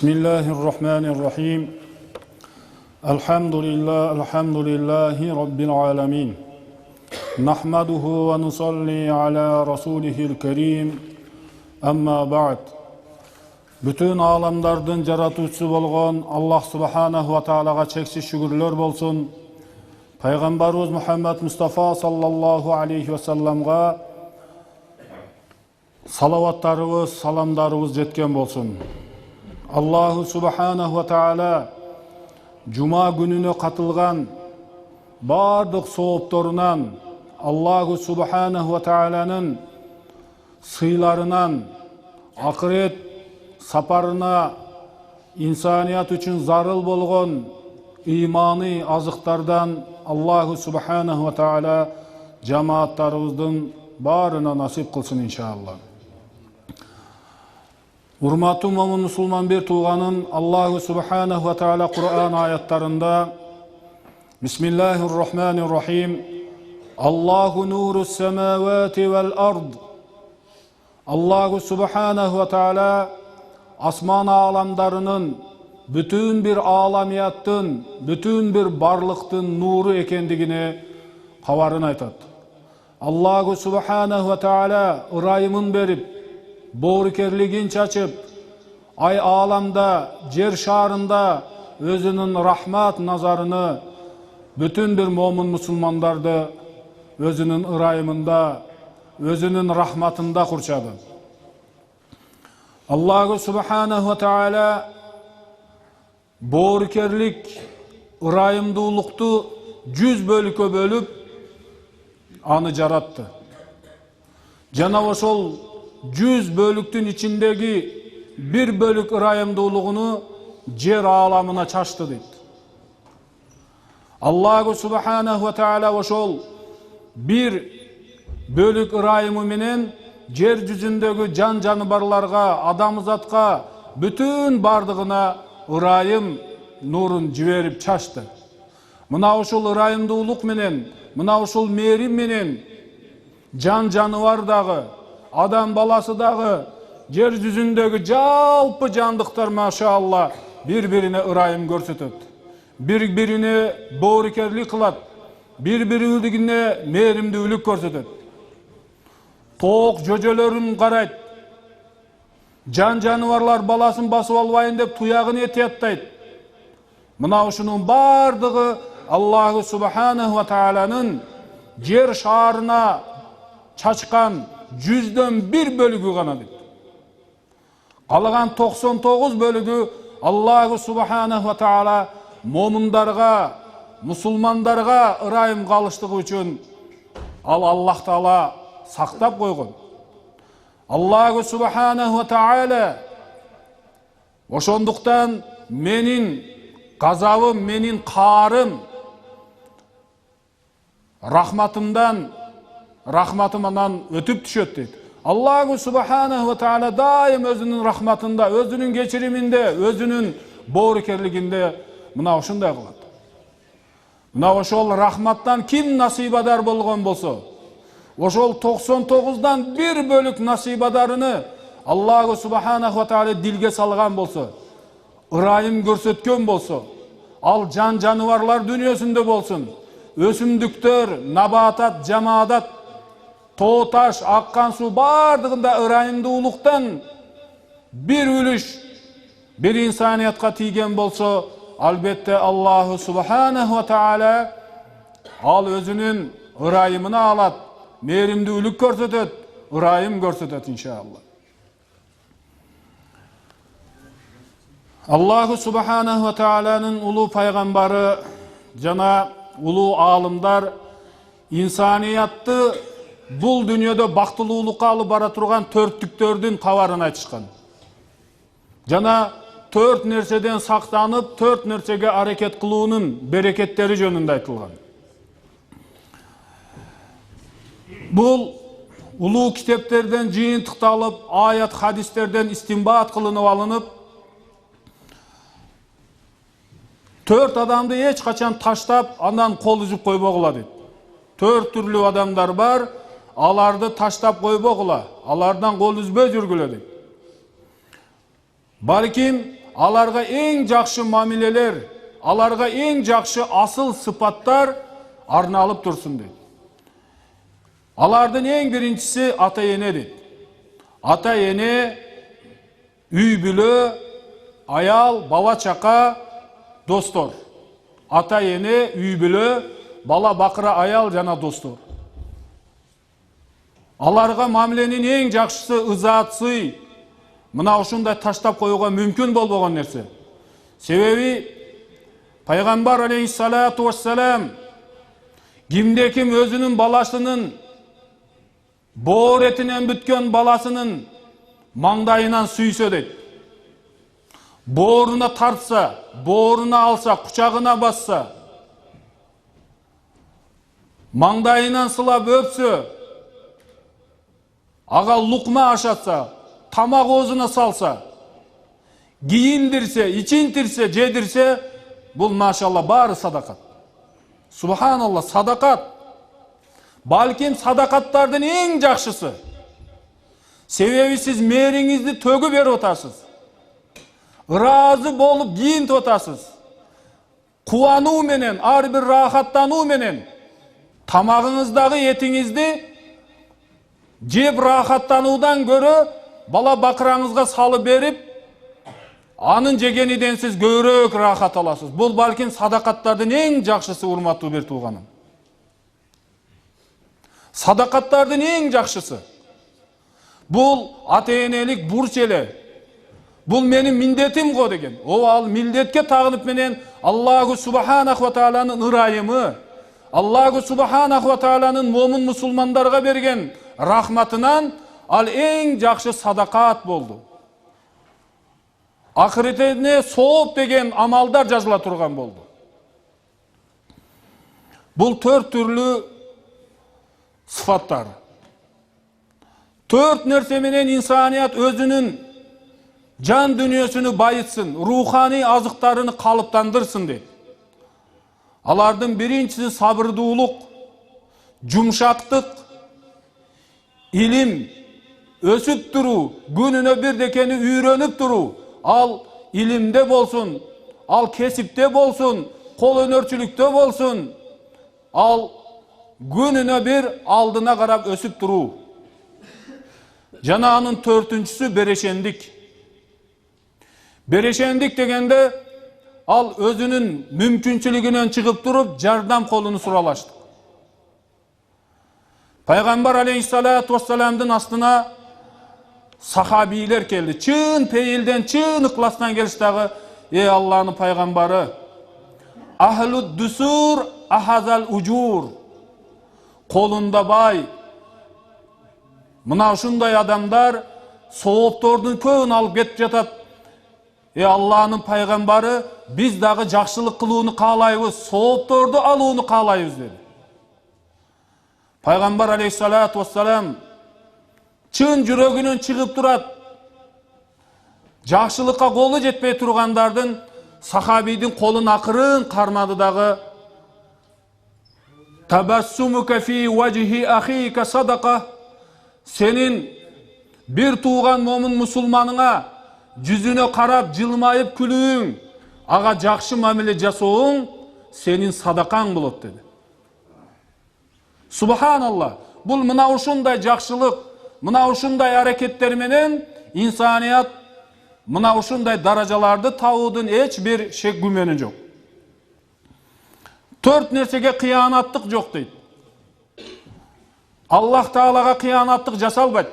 Bismillahirrahmanirrahim. Elhamdülillahi Rabbil alemin. Nahmaduhu ve nusalli ala rasulihil kerim. Amma ba'd. Bütün alamlardan jaratuvchi bolgon Allah subhanahu wa ta'alaga cheksiz şükürler bolsun. Peygamberimiz Muhammed Mustafa sallallahu aleyhi ve sellem'ga salavatlarımız, salamlarımız jetken bolsun. Allahu subhanahu wa ta'ala Cuma gününe katılgan bardık soğuptorundan Allahu subhanahu wa ta'ala'nın sıylarından ahiret saparına insaniyat üçün zarıl bolgon imani azıktardan Allahu subhanahu wa ta'ala cemaatlarımızın barına nasip kılsın inşallah. Hurmatlı momin musulman bir tuğanın Allahu subhanahu wa ta'ala Kur'an ayetlerinde Bismillahirrahmanirrahim. Allahu nurus semavati vel ard. Allahu subhanahu wa ta'ala asman alamlarının bütün bir alamiyattın, bütün bir barlıktın nuru ekendigini havarın aytat. Allahu subhanahu wa ta'ala ırayımın berip boğrukerligin çaçıp, ay alamda, cer şarında özünün rahmat nazarını bütün bir momin musulmanlarda özünün ırayımında, özünün rahmatında kurçadı. Allahu subhanahu wa ta'ala boğrukerlik, ırayımdуулuktu 100 bölükö bölüp anı jarattı. Jana oşol 100 bölüktün içindeki bir bölük ırayımdуулugunu jer alamına çaştı deydi. Allahu subhanahu wa ta'ala oşol bir bölük ırayımı menen jer yüzündeki can canıbarlarga, adamzatga, bütün bardığına ırayım nurun jiberip çaştı. Mına oşol ırayımdуулuk menen, mına oşol merim menen can canıvar dağı, adam balası dağı, yer yüzündeki jalpı candıklar maşallah birbirine ırayım görsetet. Birbirine boğrukerlik kılat. Birbirine merimdilik görsetet. Toğuk jojölörün qarayt. Can canıvarlar balasın basıp albayın dep tuyağını etiyatlayt. Mına uşunun bardığı Allahu subhanahu wa ta'ala'nın yer şarına çaçkan 100'den 1 bölügü gana deydi. Kalıgan 99 bölügü Allahu subhanahu wa ta'ala momindarga, musulmandarga ırayım kalıştığı üçün Allah Taala saktap koygun. Allahu subhanahu wa ta'ala oşonduktan menin gazabım, menin karım rahmatımdan ötüp düşöt deydi. Allahu subhanahu wa ta'ala daim özünün rahmatında, özünün geçiriminde, özünün boğrukerliginde mına oşunday kılat. Mına oşol rahmattan kim nasibadar bolgon bolsa, oşol 99'dan 1 bölük nasibadarını Allahu subhanahu wa ta'ala dilge salgan bolsa, ırayım görsetken bolsa, al can canıvarlar dünyasında bolsun, ösümdüktör, nabatat, cemaat, toğ taş, akkan su bardığında ırayımdуулuktan bir ülüş bir insaniyatqa tiygen bolsa, albette Allahu subhanahu wa ta'ala al özünün ırayımını alat, merimdilik görsetet, ırayım görsetet inşallah. Allahu subhanahu wa ta'ala'nın ulu paygamberi jana ulu alımlar insaniyatты bul dünyada baktılуулukka alıp bara turgan törttüktörдүн kabarın aytышкан. Jana 4 nerseden saktanıp 4 nersege hareket kılуунун bereketleri jönünde aytılgan. Bul ulu kiteplerden jıyıntıktалып, ayat hadislerden istinbat kılınıp alınıp 4 adamды eç kaçan taştap andan kol üzüp koybogula deydi. 4 türlü adamlar var. Alardı taştap koybogula, alardan kol üzböy жүрgülö deydi. Balkim аларга эң жакшы мамилелер, аларга эң жакшы асыл сыпаттар арналып турсун дейт. Алардын эң биринчиси ата-эне дейт. Ата-эне, үй-бүлө, аял, бала-чака, достор. Ата-эне, үй-бүлө, бала-бакыра, аял жана достор. Аларга мамиленин эң жакшысы ызаат сый. Мына ушундай таштап коюуга мүмкүн болбогон нерсе. Себеби Пайгамбар алейхиссалату вассалам кимде-ким өзүнүн баласынын боор этинен бүткөн баласынын маңдайынан сүйсө дейт. Бооруна тартса, бооруна алса, кучагына басса, маңдайынан сылап өпсө, ага лукма ашатса, тамак оозуна салса, кийиндирсе, ичинтирсе, жедирсе, бул машалла баары садакат. Субханалла, садакат. Балким садакаттардын эң жакшысы. Себеби сиз мээриңизди төгүп берип атасыз. Ыраазы болуп кийинтип атасыз. Кубануу менен, ар бир рахаттануу менен тамагыңыздагы этиңизди жеп рахаттануудан көрө бала бакыраңызга салып берип, анын жегениден сиз көбүрөөк рахат аласыз. Бул балким садакаттардын эң жакшысы, урматтуу бир тууганым. Садакаттардын эң жакшысы. Бул ата-энелик бурч эле. Бул менин милдетим го деген. Ал милдетке тагынып менен Аллаху субханаху ва тааланын ырайымы, Аллаху субханаху ва тааланын момун мусулмандарга берген рахматынан ал эң жакшы садакат болду. Ахиретине сооп деген амалдар жазыла турган болду. Бул 4 түрлүү сыфаттар. 4 нерсе менен инсаният өзүнүн жан дүнүйөсүнү байытсын, руханий азыктарыны калыптандырсын дейт. Алардын биринчиси сабырдуулук, жумшактык, илим, өсүп туруу, күнүнө бирдекени үйрөнүп туруу. Ал илимде болсун, ал кесипте болсун, кол өнөрчүлүктө болсун. Ал күнүнө бир алдына карап өсүп туруу. Жана анын 4-үнчүсү берешендик. Берешендик дегенде ал өзүнүн мүмкүнчүлүгүнөн чыгып туруп жардам колуну суралаштык. Пайгамбар алейхиссалату вассаламдын астына сахабийлер келди. Чын пейилден, чын ыкластан келиштагы, Аллахнын пайгамбары, ахлуд дусур ахазал уджур. Колунда бай. Мына ушундай адамдар сооптордун көбүн алып кетип жатат. Аллахнын пайгамбары, биз дагы жакшылык кылууну каалайбыз, соопторду алууну каалайбыз деди. Пайгамбар алейхиссалату вассалам чын жүрөгүнөн чыгып турат. Жакшылыкка колу жетпей тургандардын, сахабийдин колун акырын кармады дагы. Табассумука фи важхи ахика садака. Сенин бир тууган момун мусулманыңа жүзүнө карап жылмайып күлүүң, ага жакшы мамиле жасооң сенин садакаң болот деди. Субханалла. Бул мына ушундай жакшылык, мына ушундай аракеттер менен инсаният мына ушундай даражаларды табуудун эч бир шек күмөнү жок. 4 нерсеге кыянаттык жок дейт. Аллах Таалага кыянаттык жасалбайт.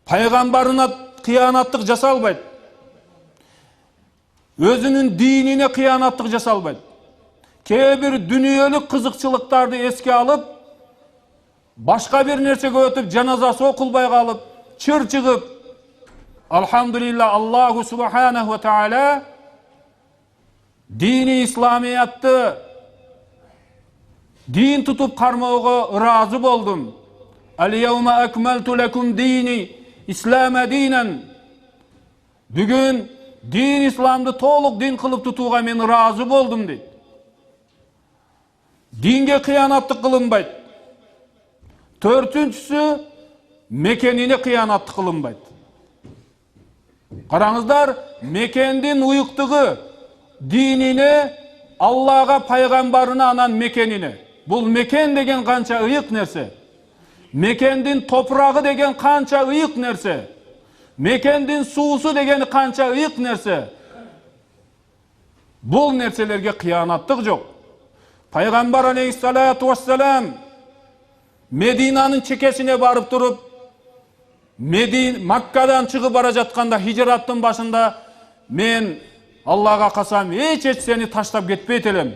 Пайгамбарына кыянаттык жасалбайт. Өзүнүн динине кыянаттык жасалбайт. Кээ бир дүнүйөлүк кызыкчылыктарды эске алып, башка бир нерсеге өтүп, жаназасы окулбай калып, чыр чыгып, алхамдулилла, Аллаху субханаху ва таала дини исламиятты дин тутуп кармоого ыраазы болдум. Ал-яума акмалту лакум дини ислама динан. Бүгүн дин исламды толук дин кылып тутууга мен ыраазы болдум дейт. Динге кыянаттык кылынбайт. 4-үнчүсү мекенине кыянаттык кылынбайт. Караңыздар, Мекендин уюктугу динине, Аллага, пайгамбарына, анан мекенине. Бул мекен деген канча ыйык нерсе. Мекендин топурагы деген канча ыйык нерсе. Мекендин суусу деген канча ыйык нерсе. Бул нерселерге кыянаттык жок. Пайгамбар алейхиссалату вассалам Мединанын чекесине барып туруп, Маккадан чыгып бара жатканда, хижраттын башында, мен Аллага касам, эч сени таштап кетпейт элем.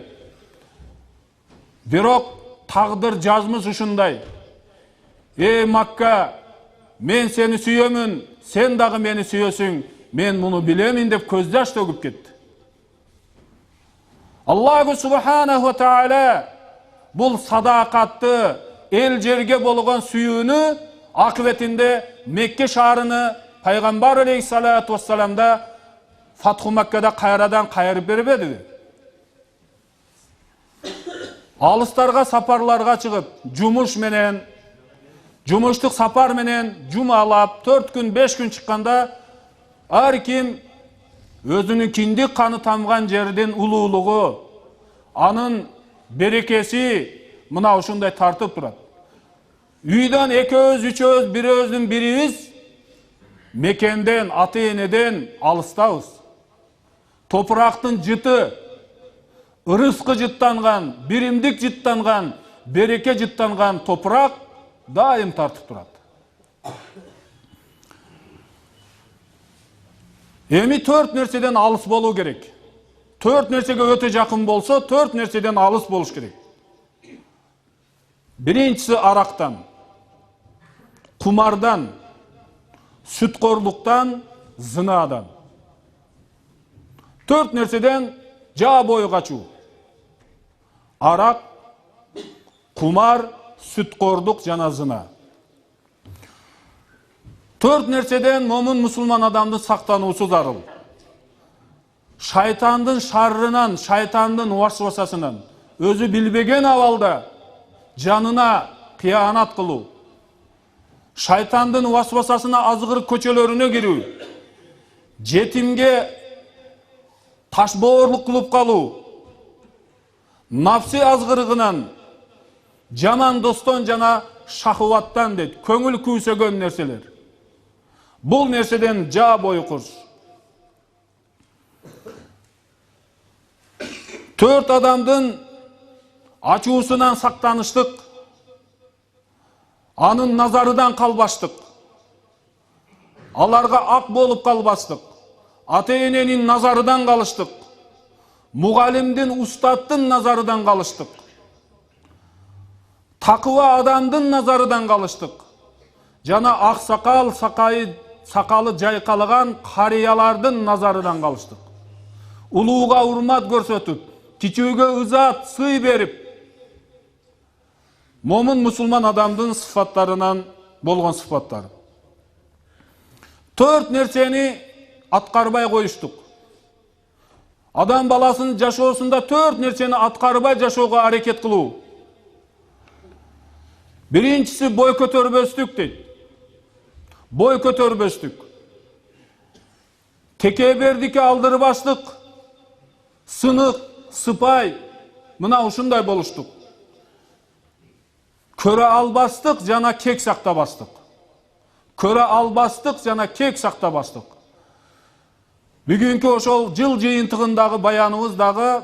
Бирок тагдыр жазмыш ушундай. Макка, мен сени сүйөмүн, сен дагы мени сүйөсүң, мен муну билемин деп көз жаш төгүп кетти. Аллаху субханаху ва таала бул садакатты, эл жерге болгон сүйүүнү акыбетинде Мекке шаарыны пайгамбар алейхиссалату вассаламда Фатху Маккада кайрадан кайрып бербедиби? Алыстарга сапарларга чыгып, жумуштук сапар менен жумалап 4 күн 5 күн чыкканда ар ким өзүнүн киндик каны тамган жердин улуулугу, анын берекеси мына ушундай тартып турат. Үйдөн экөөбүз, үчөөбүз, бирөөбүздүн бирибиз мекенден, ата-энеден алыстабыз. Топурактын жыты, ырыскы жыттанган, биримдик жыттанган, береке жыттанган топурак дайым тартып турат. Эми 4 нерседен алыс болуу керек. 4 нерсеге өтө жакын болсо, 4 нерседен алыс болуш керек. Биринчиси арактан, кумардан, сүткорлуктан, зынадан. 4 нерседен жаа бою качуу. Арак, кумар, сүткорлук жана зына. 4 нерседен момун мусулман адамдын сактануусу зарыл. Шайтандын шаррынан, шайтандын васвасасынан өзү билбеген абалда жанына кыянат кылуу, шайтандын васвасасына азгырык көчөлөрүнө кирүү, жетимге ташбоорлук кылып калуу, нафси азгырыгынан, жаман достон жана шахваттан дейт, көңүл күйсөгөн нерселер. Бул нерседен жаа бою курс. 4 адамдын ачуусунан сактаныштык, анын назарыдан калбаштык, аларга ак болуп калбастык, ата-эненин назарыдан калыштык, мугалимдин, устаттын назарыдан калыштык, такыба адамдын назарыдан калыштык, жана ак сакалы жайкалган карыялардын назарыдан калыштык. Улууга урмат көрсөтүп, кичүүгө ызаат, сый берип, момун мусулман адамдын сыфаттарынан болгон сыфаттар. 4 нерсени аткарбай коюштук. Адам баласынын жашоосунда 4 нерсени аткарбай жашоого аракет кылуу. Биринчиси бой көтөрбөстүк дейт. Бой көтөрбөстүк. Текебердикке алдырбаштык, сынык, сыпай, мына ушундай болуштук. Көрө албастык жана кек сактабастык. Көрө албастык жана кек сактабастык. Бүгүнкү ошол жыл жыйынтыгындагы баяныбыздагы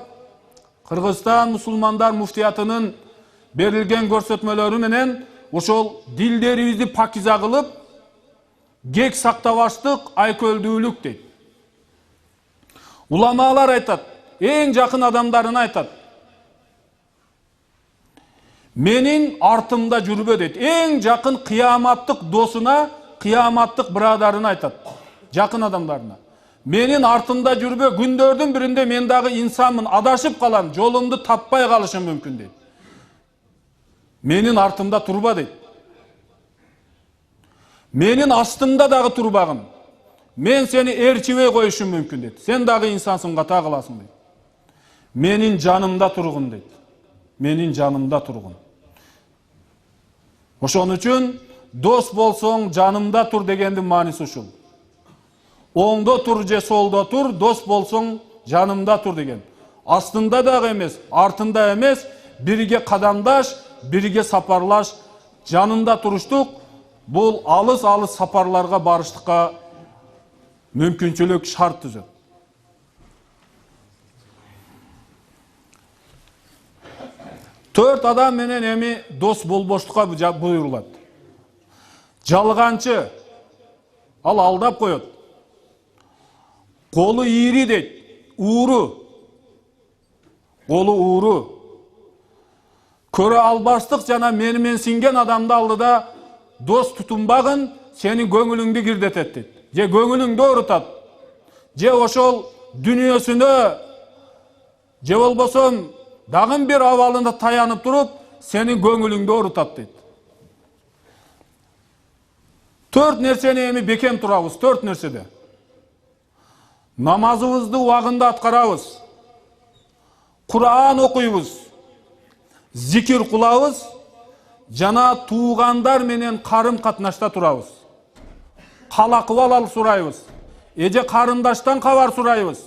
Кыргызстан мусулмандар муфтиятынын берилген көрсөтмөлөрү менен ошол дилдерибизди пакиза кылып, кек сактабаштык, айкөлдүүлүк дейт. Уламалар айтат, эң жакын адамдарына айтат. Менин артымда жүрбө дейт. Эң жакын кыяматтык досуна, кыяматтык бирадарына айтат. Жакын адамдарына. Менин артымда жүрбө, күндөрдүн биринде мен дагы инсанмын, адашып калам, жолумду таппай калышым мүмкүн дейт. Менин артымда турба дейт. Менин астымда дагы турбагын. Мен сени ээрчибей коюшум мүмкүн дейт. Сен дагы инсансың, ката кыласың дейт. Менин жанымда тургун дейт. Менин жанымда тургун. Ошон үчүн дос болсоң жанымда тур дегендин мааниси ушул. Оңда тур же солда тур, дос болсоң жанымda тур деген. Астында дагы эмес, артында эмес, бирге кадамдаш, бирге сапарлаш, жанында туруштук. Бул алыс-алыс сапарларга барыштыкка мүмкүнчүлүк шарт түзөт. Төрт адам менен эми дос болбоштукка буйрулат. Жалганчы, ал алдап коет. Колу ири дейт, ууру. Колу ууру. Көрө албастык жана менмен синген адамды алдыда дос тутунбагын сенин көңүлүңдү кирдетет дейт. Же көңүлүңдү оорутат. Же ошол дүнүйөсүнө, же болбосо дагы бир абалында таянып туруп, сенин көңүлүңдү оорутат дейт. Төрт нерсени эми бекем турабыз, төрт нерседе. Намазыбызды убагында аткарабыз. Кур'ан окуйбуз. Зикир кылабыз. Жана туугандар менен карым катнашта турабыз. Калакыбал сурайбыз. Эже карындаштан кабар сурайбыз.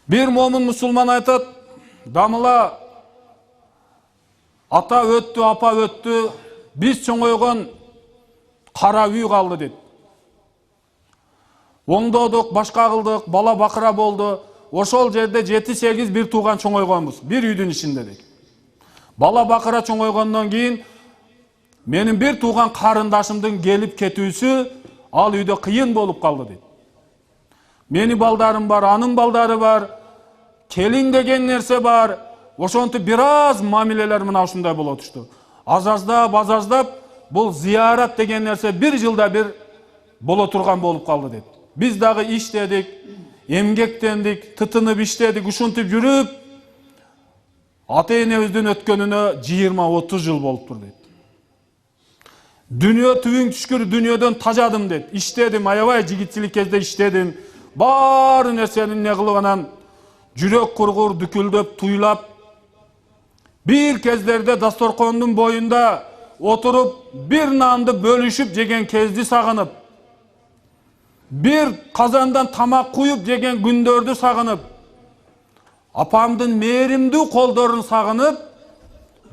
Бир момун мусулман айтат, дамыла ата өттү, апа өттү, биз чоңойгон кара үй калды дейт. Оңдодук, башка кылдык, бала бакыра болду. Ошол жерде 7-8 бир тууган чоңойгонбуз, бир үйдүн ичинде дейт. Бала бакыра чоңойгондон кийин менин бир тууган карындашымдын келип кетүүсү ал үйдө кыйын болуп калды дейт. Менин балдарым бар, анын балдары бар, келин деген нерсе бар. Ошонтип бир аз мамилелер мына ушундай боло тушту. Азаздап, бул зыярат деген нерсе бир жылда бир боло турган болуп калды дейт. Биз дагы иштедик, эмгектендик, тытынып иштедик, ушинтип жүрүп, ата-энебиздин өткөнүнө 20-30 жыл болуптур дейт. Дүнүйө түбүң түшкүр, дүнүйөдөн тажадым дейт. Иштедим, аябай жигитчилик кезде иштедим. Баары нерсени не кылып анан жүрөк кургур, дүкүлдөп, туйлап. Бир кездерде дасторкондун боюнда отуруп, бир нанды бөлүшүп жеген кезди сагынып, бир казандан тамак куюп жеген күндөрдү сагынып, апамдын мээримдүү колдорун сагынып,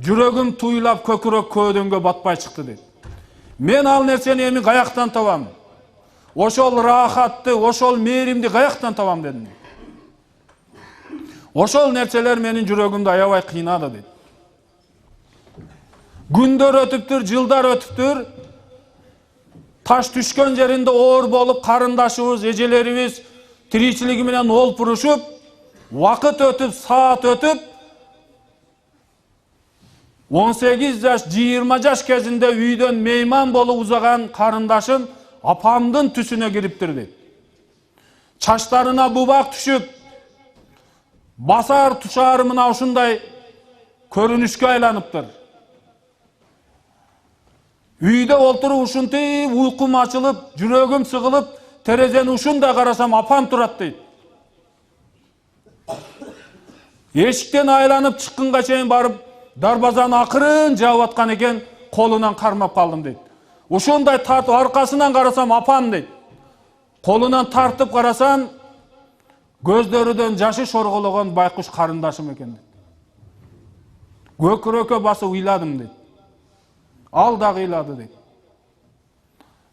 жүрөгүм туйлап көкүрөк көөдөнгө батпай чыкты дейт. Мен ал нерсени эми каяктан табам? Ошол рахатты, ошол мээримди каяктан табам дедим. Ошол нерселер менин жүрөгүмдү аябай кыйнады дейт. Күндөр өтүптүр, жылдар өтүптүр. Таш түшкөн жеринде оор болуп, карындашыбыз, эжелерибиз тиричилиги менен олпурушуп, вакыт өтүп, саат өтүп, 18 жаш, 20 жаш кезинде үйдөн мейман болуп узаган карындашым апамдын түсүнө кириптир дейт. Чачтарына бубак түшүп, басар тушары мына ушундай көрүнүшкө айланыптыр. Үйдө олтуруп ушинтип уйкум ачылып, жүрөгүм сыгылып, терезени ушундай карасам апам турат дейт. Эшиктен айланып чыкканга чейин барып, дарбазаны акырын жаап аткан экен, колунан кармап калдым дейт. Ошондой тартып аркасынан карасам апам дейт. Колунан тартып карасам, көздөрүдөн жашы шоргологон байкуш карындашым экен дейт. Көкүрөккө басып ыйладым дейт. Ал дагы ыйлады дейт.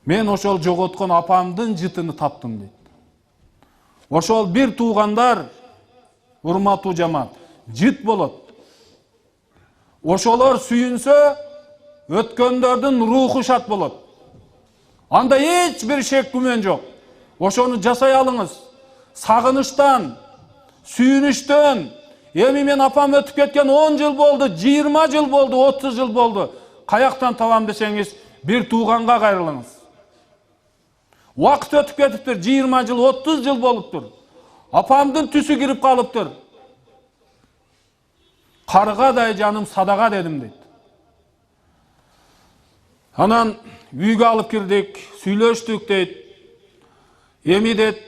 Мен ошол жоготкон апамдын жытыны таптым дейт. Ошол бир туугандар, урматтуу жамаат, жыт болот. Ошолор сүйүнсө, өткөндөрдүн руху шат болот. Анда эч бир шек күмөн жок. Ошону жасай алыңыз. Сагынычтан, сүйүнүчтөн, эми мен апам өтүп кеткен 10 жыл болду, 20 жыл болду, 30 жыл болду. Каяктан табам десеңиз, бир тууганга кайрылыңыз. Вакыт өтүп кетиптир, 20 жыл, 30 жыл болуптур. Апамдын түсү кирип калыптыр. Каргадай жаным садага дедим дейт. Анан үйгө алып кирдик, сүйлөштүк дейт. Эми дейт,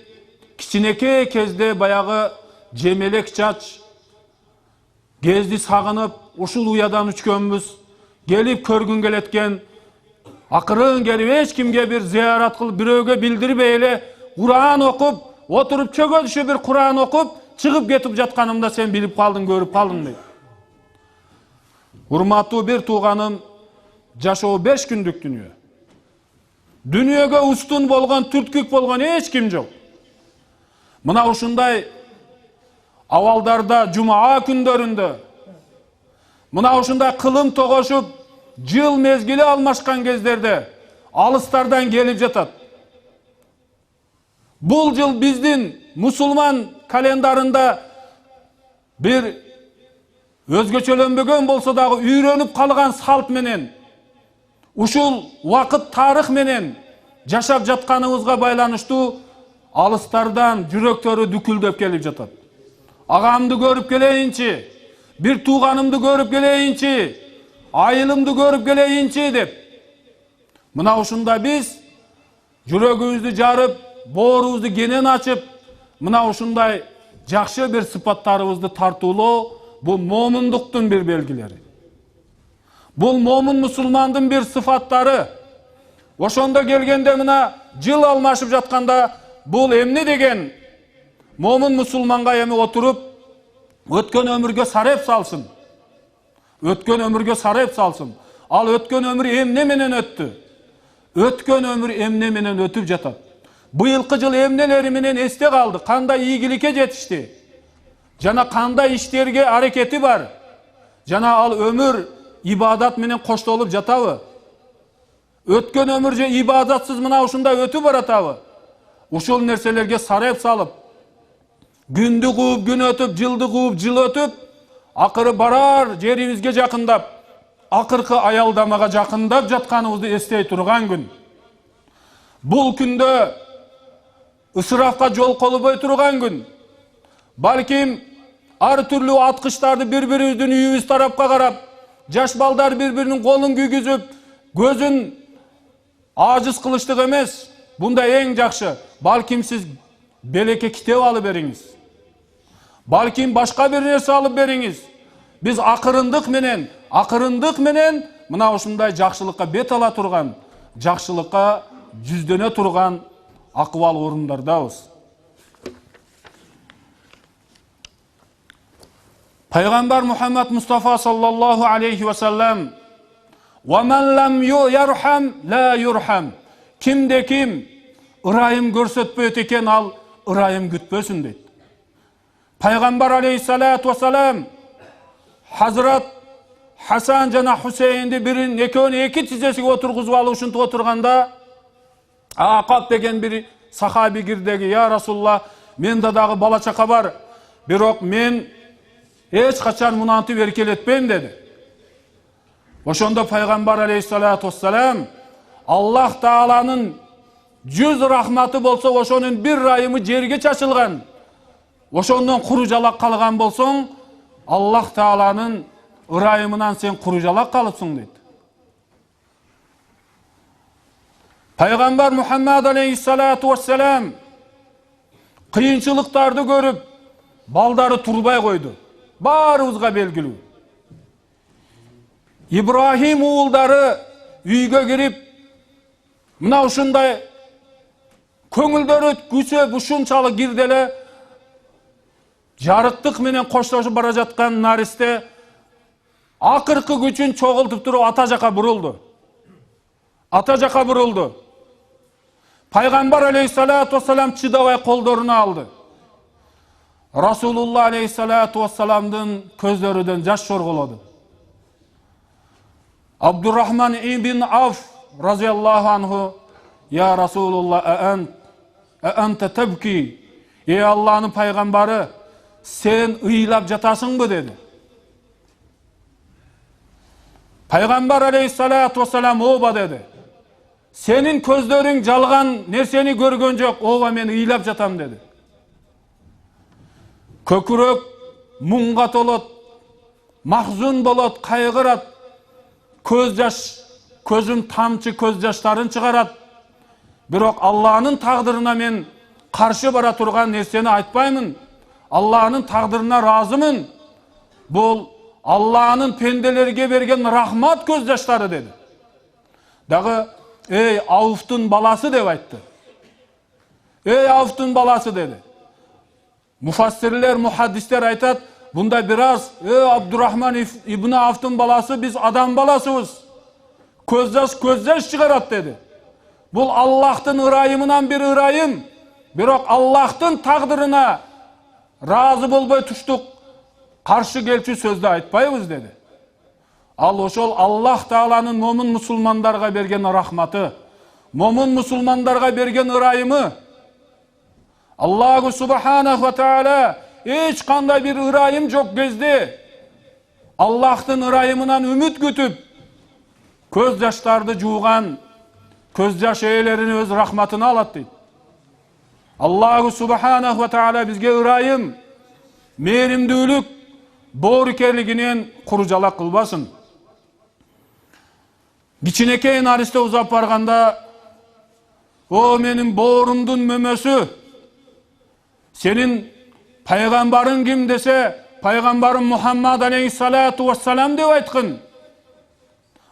кичинекей кезде баягы жемелек чач кезди сагынып, ушул уядан үчкөнбүз. Келип көргүн келеткен, Akırın gelip hiç kimge bir ziyaret kılıp biröge bildirip ele Kur'an okup oturup çöge düşe bir Kur'an okup çıkıp getip jatkanımda sen bilip kaldın, görüp kaldın deydi. Hurmattуу bir tuğanım, jaşoo 5 gündük dünya. Dünyaga ustun bolgan, türtkük bolgan hiç kim yok. Mına uşunday avaldarda, Cuma kündöründe, mına uşunday kılım togoşup, jıl mezgili almaşkan kezderde alıstardan gelip jatat. Bul jıl bizdin musulman kalendarında bir özgöçölönbөгөн bolsa dagы үйрөнүp калган салт менен, ушул вакыт тарых менен жашап жатканыбызга байланыштуу алыстардан жүрөктөрү дүкүлдөп келип жатат. Агамды көрүп келейинчи, bir tuğanımды көрүп келейинчи, айылымды көрүп келейинчи деп. Мына ушунда биз жүрөгүбүздү жарып, боорубузду кенен ачып, мына ушундай жакшы bir sıfattарыбызды тартуулоо bu momundуктун bir belgileri. Bul momun musulmandın bir sıfatları. Oşonda gelgende mına jıl almaşıp jatkanda bul emni degen momun musulmanga emi oturup ötkön ömürgө sarep salsın. Ötkön ömürgө sarep salsın. Al ötkön ömür emne menen öttü. Ötkön ömür emne menen ötüp jatat. Bu yılkı jıl emneleri menen este kaldı. Kандай ийгиликке жетишти. Jana kандай işlerge hareketi var. Jana al ömür ibadat menen koştolup jatabı. Ötkön ömürce ibadatsız mına uşunda ötüp baratabı. Uşul nerselerge sarep salıp, gündü kuup gün ötüp, jıldı kuup jıl ötüp, akırı barar jerimizge jakındap, akırkı ayaldamaga jakındap jatkanыбызды estey turgan gün. Bul күндө ысырafka жол колубой turgan gün. Balkim ar türlü atkıştardı birbiribizдің үйүбүз tarapka karap, жаш балдар birbirinin kolun gügüzüp, gözün aciz kılıştık emez. Bunda en jakşı. Balkim siz beleke kitep alıp beriңiz. Balkim başka bir nerse alıp beriңiz. Biz akırındık menen mına ушундай jakşılıkka bet ala turgan, jakşılıkka жүздöne turgan akval orundardabız. Peygamber Muhammed Mustafa sallallahu aleyhi ve sellem وَمَنْ لَمْ يَرْحَمْ لَا يُرْحَمْ Kimde kim ırayım görsetpeyt eken al ırayım gütpösün deydi. Peygamber aleyhissalatu vesselam Hazret Hasan jana Hüseyin'di birin eköөнü eki tizesiga oturguzup alуу uşuntup oturganda Aqab degen bir sahabi girdegi ya Rasulullah mende dagı bala çaka var. Birok men hiç kaçan munantip erkeletpeyim dedi. Oşonda Peygamber aleyhissalatu vesselam Allah Taala'nın 100 rahmatı bolsa oşonun bir rayımı jerge çaçılgan. Oşondan kurujalak kalgan bolsoň Allah Taala'nın ırayımından sen kurujalak kalıpsın dedi. Peygamber Muhammed aleyhissalatu vesselam kıyınçılıktardı görüp baldары turbay koydu. Barыбызга belgili. İbrahim oğulları үйgө kirip mına uşunday köngülдөрү küsöp uşunçalık girdele jarıktık menen koştoşup bara жаткан narisте akırkı güçün çoğultup turup ata jaka buruldu. Peygamber aleyhissalatu vesselam çıdabay kollarını aldı. Rasulullah aleyhissalatu vesselam'dın közlerinden jaş şorguladı. Abdurrahman ibn Avf razıyallahu anhu ya Rasulullah ente tebki ey Allah'ın peygamberi sen ıylap jatasың mı dedi. Peygamber aleyhissalatu vesselam oba dedi. Senin közlerin жалган nerseni görgön jok, oba men ıylap jatam dedi. Kökürök munga tolat, mahzun bolat, kaygırat, közüm tamçı köz yaşların çıgarat. Birok Allah'ın taqdırına men karşı bara turgan nerseni aytpaymın. Allah'ın taqdırına razımın. Bol Allah'ın pendelerge bergen rahmat göz yaşları dedi. Dağı ey Avftın balası dep aytты. Ey Avftın balası dedi. Mufassirler, muhaddisler aytat, bunda biraz Abdurrahman ibn Avftın balası biz adam balasıyız. Көз çıkarat dedi. Bu Allah'tın ırayımından bir ırayım. Biroq Allah'tın taqdirine razı bolbay tuştuk. Karşı gelçi sözde aytpayбыз dedi. Al oşol Allah Taala'nın momin musulmanlarga bergen rahmatı, momin musulmanlarga bergen ırayımı. Allahu Subhanahu ve Taala hiç kanday bir ırayım çok gezdi. Allah'tın ırayımından ümit gütüp, köz yaşlardı juğan, köz yaş eylerini öz rahmatına alat deydi. Allahu Subhanahu ve Taala bizge ırayım, merimdүүлük, boğrukerliginin kurucalak kılbasın. Kiçinekey nariste uzap barganda, o menin boğrumdun mömösü, senin paygambarın kim dese, paygambarın Muhammed aleyhissalatu vesselam dep aytkın.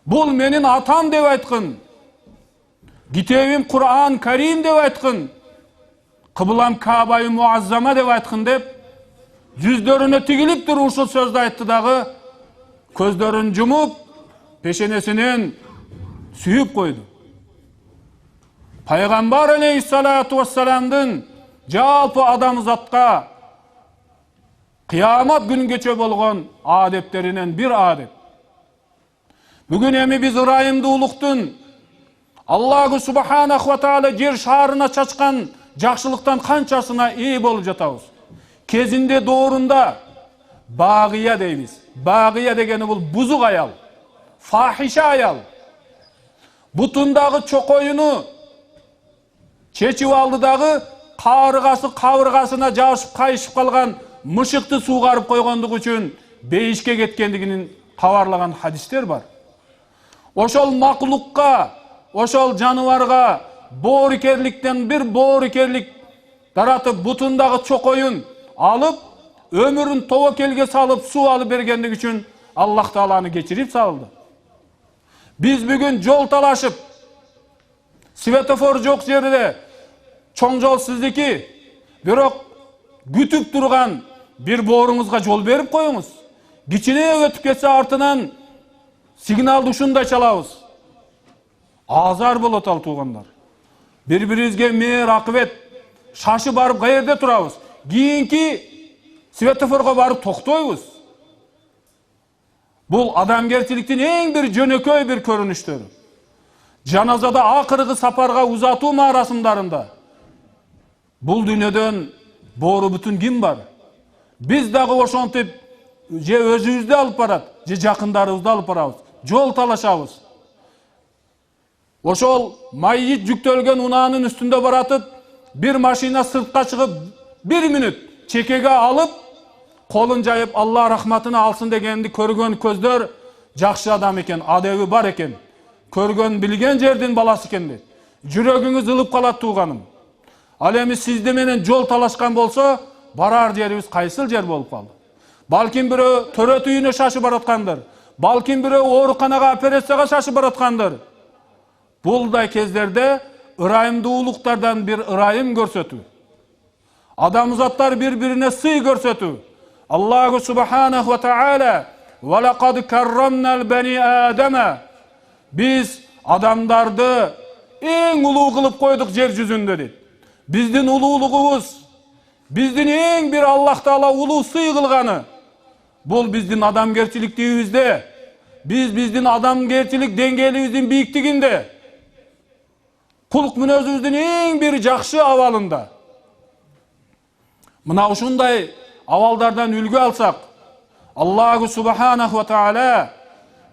Bul menin atam dep aytkın. Kitebim Kur'an Karim dep aytkın. Kıbılam Kabe-i Muazzama dep aytkın dep, yüzlerine tigilip durup uşul sözde aytты dagı, közlerin jumup, peşenesinin süyüp koydu. Paygambar aleyhissalatu vesselam'dın jalpı adam zatqa kıyamet günü geçe bolgon adeplerinin bir adep. Bugün emi biz ırayımdı uluktun Allahu Subhanahu ve Taala jer şarına çaçkan jakşılıktan kançasına iyi bolup jatabız. Kezinde doğrunda bağıya deymiz. Bağıya degeni bul buzuk ayal, fahişe ayal. Butundağı çokoyunu çeçip aldı dağı kavırgası kavırgasına jabışıp kayışıp kalgan mışıkты suğarıp koygondugu üçün beyişke ketkendiginin kavarlagan hadisler var. Oşol maklukka, oşol janıvarga boğrukerlikten bir boğrukerlik daratıp butundağı çokoyun alıp ömürün tovokelge salıp su alıp bergendigi üçün Allah Taala'nı geçirip saldı. Biz bugün jol talaşıp svetofor jok jerde çoң jol sizdiki, biroq gütüp durgan bir boğrunguzga jol berip koyuңuz. Kiçine ötüp ketse artынан signalды ушундай çalabыз. Azar bolot al tuğanlar. Bir-birimizge meer akıbet şaşı barıp kayerde turabız. Kiyinki svetoforga barıp toktoybuz. Bul adamgerçiliktin en bir jönököy bir körünüştörü. Janazada akırgı saparga uzatуу marasımlarında. Bul dünyeden boğru bütün kim var? Biz dağı oşontip je özübüzde alıp barat, je jakındarыбызды alıp barabız. Jol talaşabız. Oşol mayyit yüktölgen unanın üstünde baratıp bir maşina sırtqa çıkıp bir minut çekege alıp kolun jayıp Allah rahmatını alsın degendi körgön közдөр jakşı adam eken, adebi bar eken, körgön bilgen жердин balası eken deydi. Жүрөгүңүз ılıp kalat tuğanım. Al emi sizde menen jol talaşkan bolsa, barar жерибиz kayсыл жер болуп kaldı. Balkim biri töret үйüne şaşı baratkandır. Balkim biri oorukanaga operasiyaga şaşı baratkandır. Bulday kezlerde ırayımdуулuklardan bir ırayım görsetü. Adamzatlar birbirine sıy görsetü. Allahu Subhanahu ve Taala ve laqad karramnal bani Adem'e, biz adamdardı en ulu kılıp koyduk yer yüzünde dedi. Bizdin ululuğumuz, bizdin en bir Allah Taala ulu sıy kılganı. Bul bizdin adamgerçilikliğimizde, bizdin adamgerçilik dengeliğimizin biyiktiginde, kuluk münözümüzdün en bir jakşı avalında. Mına uşunday avaldardan ülgü alsak, Allahu Subhanahu ve Taala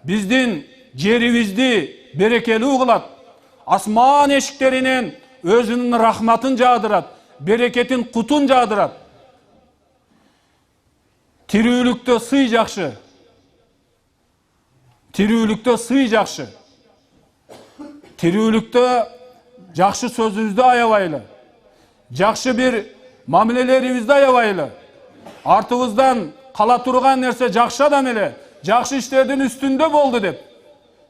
bizdin jeribizdi berekeli kılat, asman eşiklerinin özünün rahmatın jağdırat, bereketin kutun jağdırat. Tirүүлükte sый jakşı. Tirүүлükte sый jakşı. Tirүүлükte jakşı sözübüzdü ayabaylı. Jakşı bir mamilelerimizde ayabaylı. Artıbızdan kala turgan nerse jakşı adam ele, jakşı işlerden üstünde boldu dep.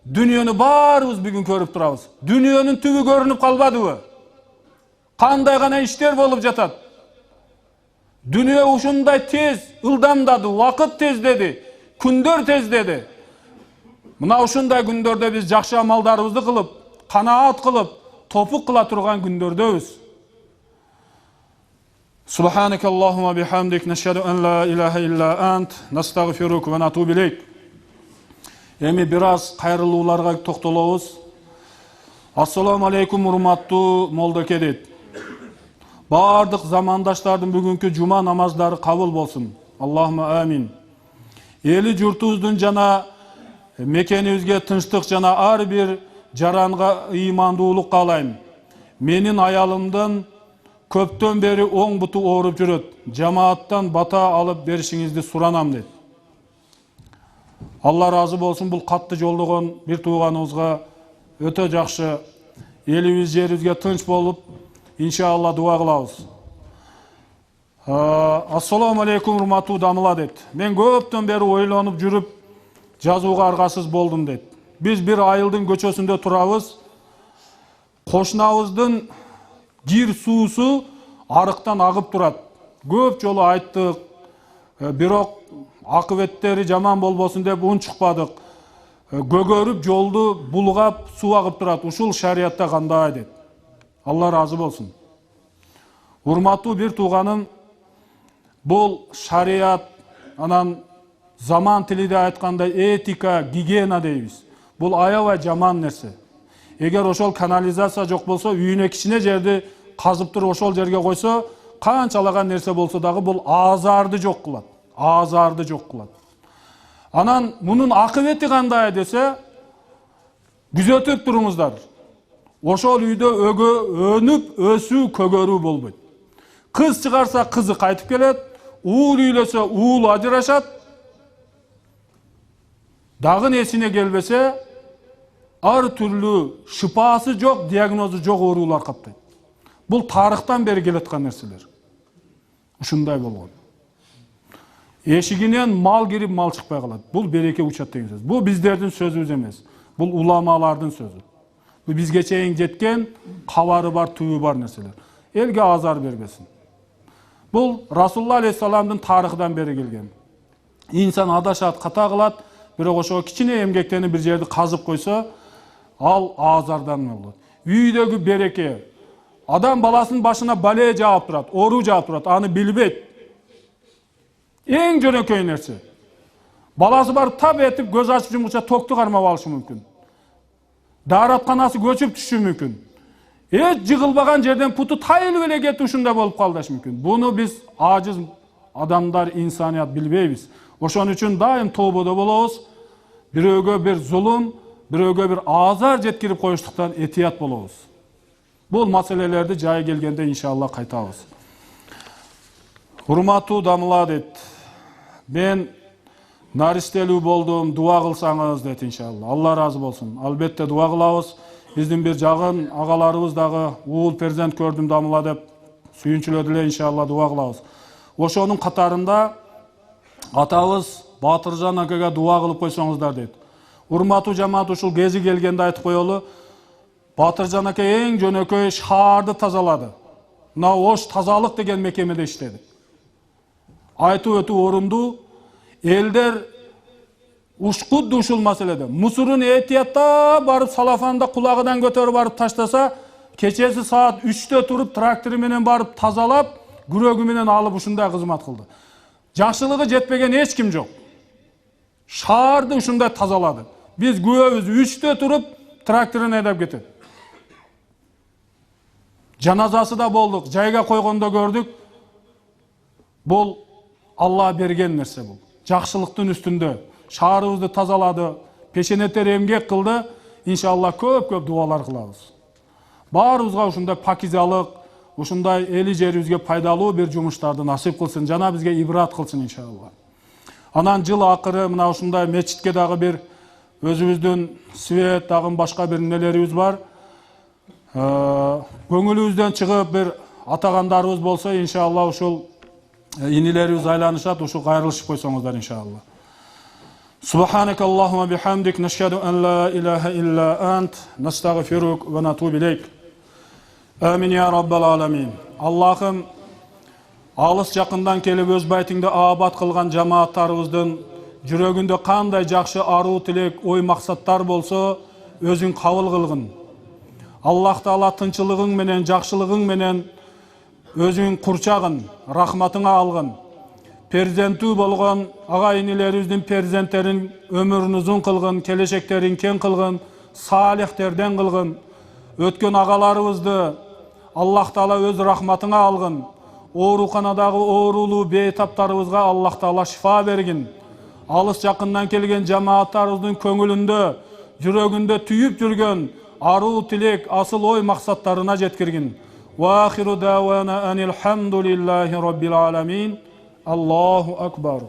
Dünyөнү баарыбыз бүгүн көрүп турабыз. Dünyөнүн түбү көрүнүп калбадыбы? Кандай гана иштер болуп жатат. Dünya ушундай тез ылдамдады, вакыт тездеди, күндөр тездеди. Мына ушундай күндөрдө биз жакшы амалдарыбызды кылып, канаат кылып, топук кыла турган күндөрдөбүз. Субханак Аллахумма бихамдик, нашхаду ан ла илаха илля ант, настагфирук ва натубу илейк. Эми бир аз кайрылууларга токтолобуз. Ассаламу алейкум, урматтуу молдоке дейт. Бардык замандаштардын бүгүнкү жума намаздары кабыл болсун. Аллахумма амин. Эли журтубуздун жана мекенибизге тынчтык жана ар бир жаранга ыймандуулук каалайм. Менин аялымдын көптөн бери оң буту ооруп жүрөт. Жамааттан бата алып беришиңизди суранам дейт. Алла разы болсун, бул катты жолдогон бир тууганыбызга өтө жакшы. Элибиз жерибизге тынч болуп, иншалла дуа кылабыз. Ассаламу алейкум, урматтуу дамыла дейт. Мен көптөн бери ойлонуп жүрүп, жазууга аргасыз болдум дейт. Биз бир айылдын көчөсүндө турабыз. Кошунабыздын жир суусу арыктан агып турат. Көп жолу айттык, бирок акыбеттери жаман болбосун деп ун чыкпадык. Көгөрүп жолду булгап суу агып турат. Ушул шариятта кандай дейт. Алла разы болсун. Урматтуу бир тууганым, бул шарият, анан заман тилиде айткандай этика, гигиена дейбиз. Бул аябай жаман нерсе. Эгер ошол канализация жок болсо, үйүнө кичине жерди казып туруп ошол жерге койсо, канчалаган нерсе болсо дагы бул азарды жок кылат. Азарды жок кылат. Анан мунун акыбети кандай десе, күзөтүп туруңуздар. Ошол үйдө өнүп, өсүү, көгөрүү болбойт. Кыз чыгарса кызы кайтып келет, уул үйлөсө уул ажырашат. Дагы эсине келбесе, ар түрлүү шыпасы жок, диагнозу жок оорулар каптайт. Бул тарыхтан бери келаткан нерселер. Ушундай болгон. Эшигинен мал кирип, мал чыкпай калат. Бул береке учат деген сөз. Бул биздердин сөзүбүз эмес. Бул уламалардын сөзү. Бул бизге чейин жеткен кабары бар, түбү бар нерселер. Элге азар бербесин. Бул Расулулла алейхиссаламдын тарыхынан бери келген. Инсан адашат, ката кылат, бирок ошого кичине эмгектенип бир жерди казып койсо, ал азардан болот. Үйдөгү береке. Адам баласынын башына бале жаап турат, оору жаап турат, аны билбейт. Эң жөнөкөй нерсе. Баласы бар тап этип көз ачып жумгуча токту кармап алышы мүмкүн. Дааратканасы көчүп түшүшү мүмкүн. Эч жыгылбаган жерден путу тайылып эле кетип ушундай болуп калышы мүмкүн. Буну биз ажиз адамдар, инсаният билбейбиз. Ошон үчүн дайым тободо болобуз. Бирөөгө бир зулум, бирөөгө бир азар жеткирип коюштуктан этият болобуз. Бул маселелерди жайы келгенде иншалла кайтабыз. Урматтуу дамыла дейт. Мен наристелүү болдум, дуа кылсаңыз дейт иншалла. Алла разы болсун. Албетте дуа кылабыз. Биздин бир жагын агаларыбыз дагы уул перзент көрдүм дамыла деп сүйүнчүлөдү эле, иншалла дуа кылабыз. Ошонун катарында атабыз Батыржан акага дуа кылып койсоңуздар дейт. Урматтуу жамаат, ушул кези келгенде айтып коелу. Батыржан ака эң жөнөкөй шаарды тазалады. Мына Ош тазалык деген мекемеде иштеди. Айтып өтүү орундуу. Элдер ушкудду ушул маселеде. Мусурун этиятта барып салафанда кулагыдан көтөрүп барып таштаса, кечеси саат 3-тө туруп трактор менен барып тазалап, күрөгү менен алып ушундай кызмат кылды. Жакшылыгы жетпеген эч ким жок. Шаарды ушундай тазалады. Биз күбөбүз 3-тө туруп тракторун айдап кетет. Жаназасы да болдук, жайга койгондо көрдүк. Бул Алла берген нерсе бул. Жакшылыктын үстүндө шаарыбызды тазалады, пешенеттер эмгек кылды. Иншалла көп-көп дуалар кылабыз. Баарыбызга ушундай пакизалык, ушундай эли жерибизге пайдалуу бир жумуштарды насип кылсын, жана бизге ибрат кылсын иншалла. Анан жыл акыры мына ушундай мечитке дагы бир өзүбүздүн свет, дагы башка бир нелерибиз бар. Көңүлүбүздөн чыгып бир атагандарыбыз болсо, иншалла ушул инилерибиз айланышат, ушул кайрылышып койсоңуздар иншалла. سبحانك اللهم وبحمدك نشهد أن لا إله إلا أنت نستغفرك ونتوب إليك آمين يا رب العالمين. Allah'ım alыс жақындан келіп өз байтыңды абат қылған жамааттарыбыздың жүрегінде қандай жақшы ару тілек ой мақсаттар болса өзің қабыл қылғын. Аллах Таала тынчылығың менен жақшылығың менен өзің құрчағын рахматыңа алғын. Перзенті болған ағайынелеріміздің перзенттерін өмірін ұзын қылғын, келешектерін кен қылғын, салихтерден қылғын. Өткен ағаларымызды Аллах Таала өз рахматыңа алғын. Ооруканадағы оорулуу бейтаптарыбызга Аллах Таала шифа бергин. Алыс жақындан келген жамааттарыбыздын көңүлүндө, жүрөгүндө түйүп жүргөн аруу тилек, асыл ой максаттарына жеткиргин. Ва ахиру давана анил хамдулиллахи rabbil alamin. Allahu akbar.